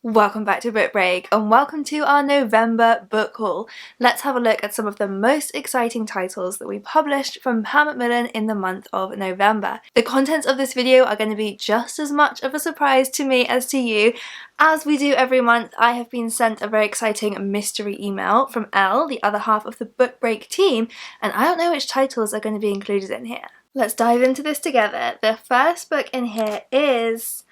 Welcome back to Book Break and welcome to our November book haul. Let's have a look at some of the most exciting titles that we published from Pan Macmillan in the month of November. The contents of this video are going to be just as much of a surprise to me as to you. As we do every month, I have been sent a very exciting mystery email from Elle, the other half of the Book Break team, and I don't know which titles are going to be included in here. Let's dive into this together. The first book in here is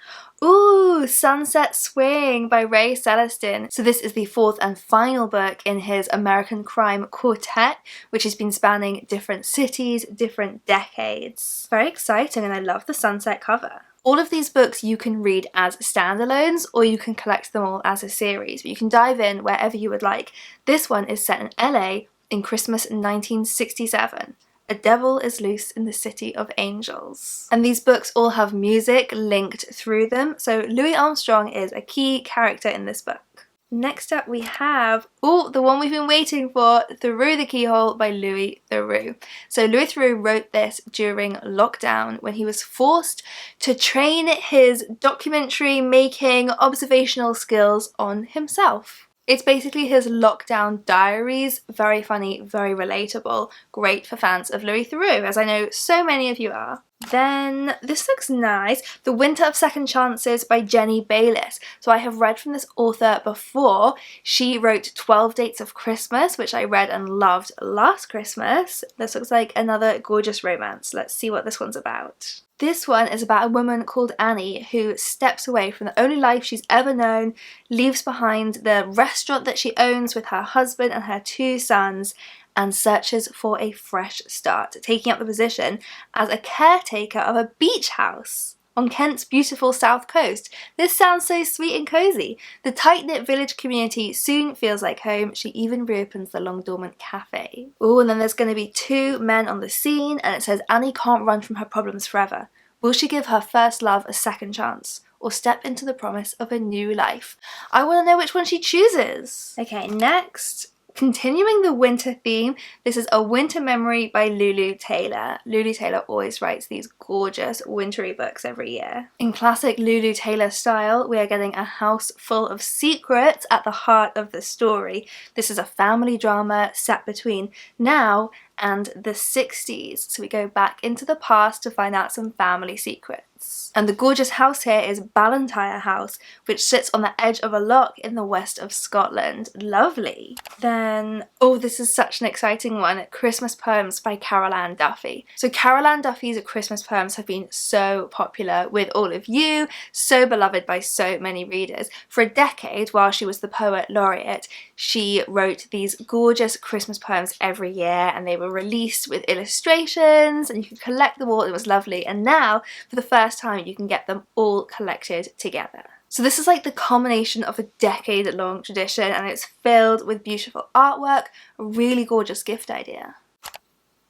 Sunset Swing by Ray Celestin. So this is the fourth and final book in his American crime quartet, which has been spanning different cities, different decades. Very exciting, and I love the sunset cover. All of these books you can read as standalones, or you can collect them all as a series, but you can dive in wherever you would like. This one is set in LA in Christmas 1967. A Devil is Loose in the City of Angels. And these books all have music linked through them, so Louis Armstrong is a key character in this book. Next up we have, the one we've been waiting for, Through the Keyhole by Louis Theroux. So Louis Theroux wrote this during lockdown when he was forced to train his documentary making observational skills on himself. It's basically his lockdown diaries, very funny, very relatable, great for fans of Louis Theroux, as I know so many of you are. Then, this looks nice, The Winter of Second Chances by Jenny Bayliss. So I have read from this author before. She wrote 12 Dates of Christmas, which I read and loved last Christmas. This looks like another gorgeous romance. Let's see what this one's about. This one is about a woman called Annie who steps away from the only life she's ever known, leaves behind the restaurant that she owns with her husband and her 2 sons, and searches for a fresh start, taking up the position as a caretaker of a beach house on Kent's beautiful south coast. This sounds so sweet and cozy. The tight-knit village community soon feels like home. She even reopens the long-dormant cafe. And then there's going to be 2 men on the scene, and it says Annie can't run from her problems forever. Will she give her first love a second chance, or step into the promise of a new life? I want to know which one she chooses. Okay, next. Continuing the winter theme, this is A Winter Memory by Lulu Taylor. Lulu Taylor always writes these gorgeous wintry books every year. In classic Lulu Taylor style, we are getting a house full of secrets at the heart of the story. This is a family drama set between now and the 60s, so we go back into the past to find out some family secrets. And the gorgeous house here is Ballantyre House, which sits on the edge of a loch in the west of Scotland. Lovely. Then, this is such an exciting one, Christmas Poems by Carol Ann Duffy. So Carol Ann Duffy's Christmas poems have been so popular with all of you, so beloved by so many readers. For a decade, while she was the poet laureate, she wrote these gorgeous Christmas poems every year, and they were released with illustrations and you could collect them all. It was lovely, and now for the first time you can get them all collected together. So this is like the culmination of a decade-long tradition, and it's filled with beautiful artwork, a really gorgeous gift idea.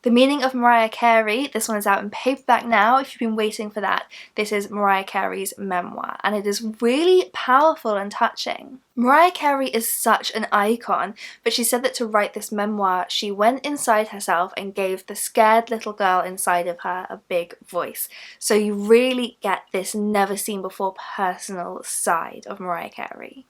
The Meaning of Mariah Carey, this one is out in paperback now if you've been waiting for that. This is Mariah Carey's memoir, and it is really powerful and touching. Mariah Carey is such an icon, but she said that to write this memoir, she went inside herself and gave the scared little girl inside of her a big voice. So you really get this never-seen-before personal side of Mariah Carey.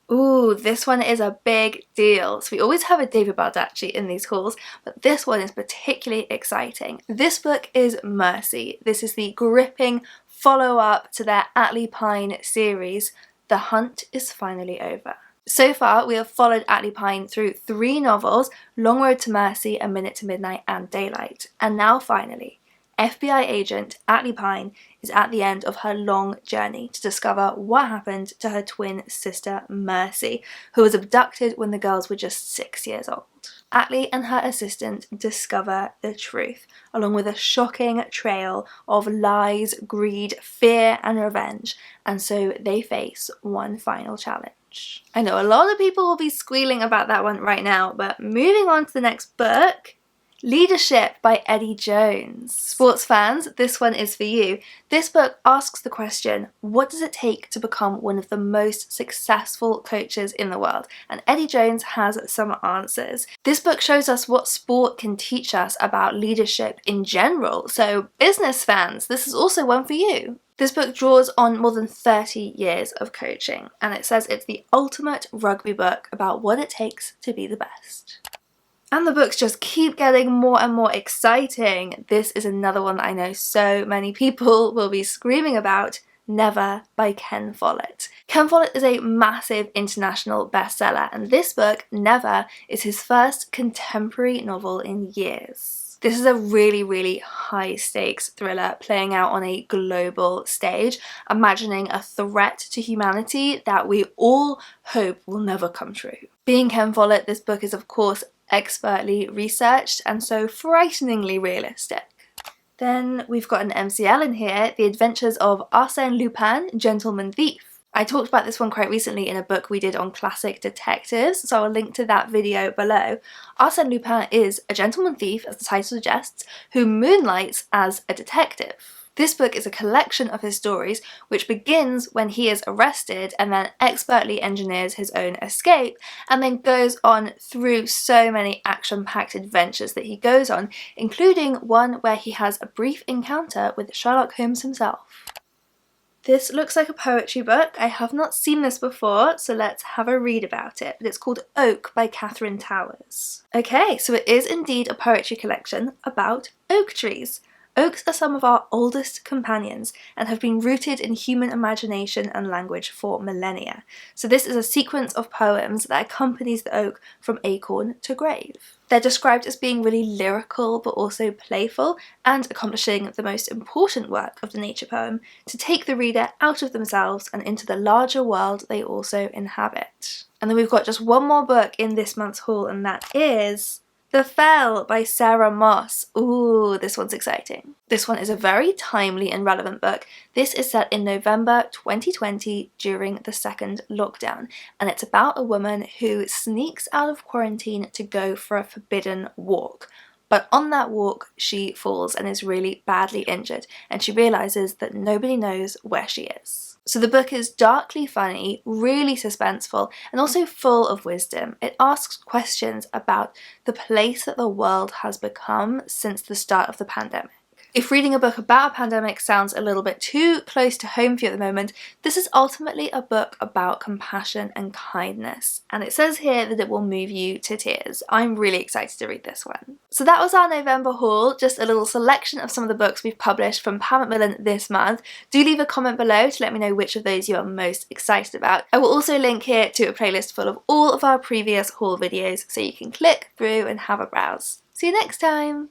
This one is a big deal. So we always have a David Baldacci in these hauls, but this one is particularly exciting. This book is Mercy. This is the gripping follow-up to their Atlee Pine series, The Hunt is Finally Over. So far, we have followed Atlee Pine through 3 novels, Long Road to Mercy, A Minute to Midnight, and Daylight. And now finally, FBI agent Atlee Pine is at the end of her long journey to discover what happened to her twin sister Mercy, who was abducted when the girls were just 6 years old. Atlee and her assistant discover the truth, along with a shocking trail of lies, greed, fear, and revenge, and so they face one final challenge. I know a lot of people will be squealing about that one right now, but moving on to the next book, Leadership by Eddie Jones. Sports fans, this one is for you. This book asks the question, what does it take to become one of the most successful coaches in the world? And Eddie Jones has some answers. This book shows us what sport can teach us about leadership in general. So business fans, this is also one for you. This book draws on more than 30 years of coaching, and it says it's the ultimate rugby book about what it takes to be the best. And the books just keep getting more and more exciting. This is another one that I know so many people will be screaming about, Never by Ken Follett. Ken Follett is a massive international bestseller, and this book, Never, is his first contemporary novel in years. This is a really high stakes thriller playing out on a global stage, imagining a threat to humanity that we all hope will never come true. Being Ken Follett, this book is of course expertly researched and so frighteningly realistic. Then we've got an MCL in here, The Adventures of Arsène Lupin, Gentleman Thief. I talked about this one quite recently in a book we did on classic detectives, so I'll link to that video below. Arsène Lupin is a gentleman thief, as the title suggests, who moonlights as a detective. This book is a collection of his stories, which begins when he is arrested and then expertly engineers his own escape, and then goes on through so many action-packed adventures that he goes on, including one where he has a brief encounter with Sherlock Holmes himself. This looks like a poetry book. I have not seen this before, so let's have a read about it. But it's called Oak by Catherine Towers. Okay, so it is indeed a poetry collection about oak trees. Oaks are some of our oldest companions and have been rooted in human imagination and language for millennia. So this is a sequence of poems that accompanies the oak from acorn to grave. They're described as being really lyrical but also playful, and accomplishing the most important work of the nature poem, to take the reader out of themselves and into the larger world they also inhabit. And then we've got just one more book in this month's haul, and that is The Fell by Sarah Moss. Ooh, this one's exciting. This one is a very timely and relevant book. This is set in November 2020 during the second lockdown, and it's about a woman who sneaks out of quarantine to go for a forbidden walk. But on that walk, she falls and is really badly injured, and she realises that nobody knows where she is. So the book is darkly funny, really suspenseful, and also full of wisdom. It asks questions about the place that the world has become since the start of the pandemic. If reading a book about a pandemic sounds a little bit too close to home for you at the moment, this is ultimately a book about compassion and kindness. And it says here that it will move you to tears. I'm really excited to read this one. So that was our November haul, just a little selection of some of the books we've published from Pan Macmillan this month. Do leave a comment below to let me know which of those you are most excited about. I will also link here to a playlist full of all of our previous haul videos so you can click through and have a browse. See you next time!